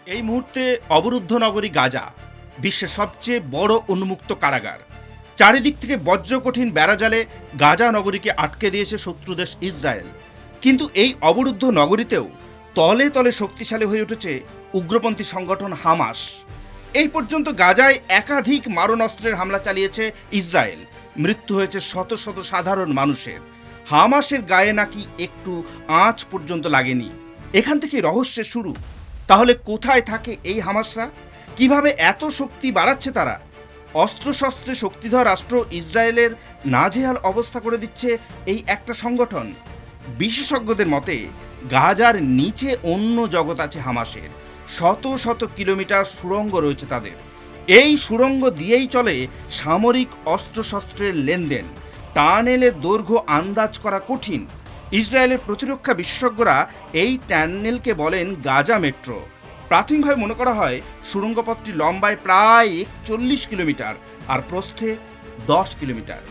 এই মুহূর্তে অবরুদ্ধ নগরী গাজা বিশ্বের সবচেয়ে বড় উন্মুক্ত কারাগার। চারিদিক থেকে বজ্রকঠিন বেড়াজালে গাজা নগরীকে আটকে দিয়েছে শত্রু দেশ ইসরায়েল। কিন্তু এই অবরুদ্ধ নগরীতেও তলে তলে শক্তিশালী হয়ে উঠেছে উগ্রপন্থী সংগঠন হামাস। এই পর্যন্ত গাজায় একাধিক মারণাস্ত্রের হামলা চালিয়েছে ইসরায়েল। মৃত্যু হয়েছে শত শত সাধারণ মানুষের। হামাসের গায়ে নাকি একটু আঁচ পর্যন্ত লাগেনি। এখান থেকে রহস্যের শুরু। তাহলে কোথায় থাকে এই হামাসরা? কিভাবে এত শক্তি বাড়াচ্ছে তারা? অস্ত্রশস্ত্রে শক্তিধর রাষ্ট্র ইসরায়েলের নাজেহাল অবস্থা করে দিচ্ছে এই একটা সংগঠন। বিশেষজ্ঞদের মতে গাজার নিচে অন্য জগৎ আছে হামাসের। শত শত কিলোমিটার সুড়ঙ্গ রয়েছে তাদের। এই সুড়ঙ্গ দিয়েই চলে সামরিক অস্ত্রশস্ত্রের লেনদেন। টানেলের দৈর্ঘ্য আন্দাজ করা কঠিন। ইসরায়েলের প্রতিরক্ষা বিশেষজ্ঞরা এই টানেলকে বলেন গাজা মেট্রো। প্রাথমিকভাবে মনে করা হয় সুড়ঙ্গপথটি লম্বায় প্রায় 41 কিলোমিটার আর প্রস্থে 10 কিলোমিটার।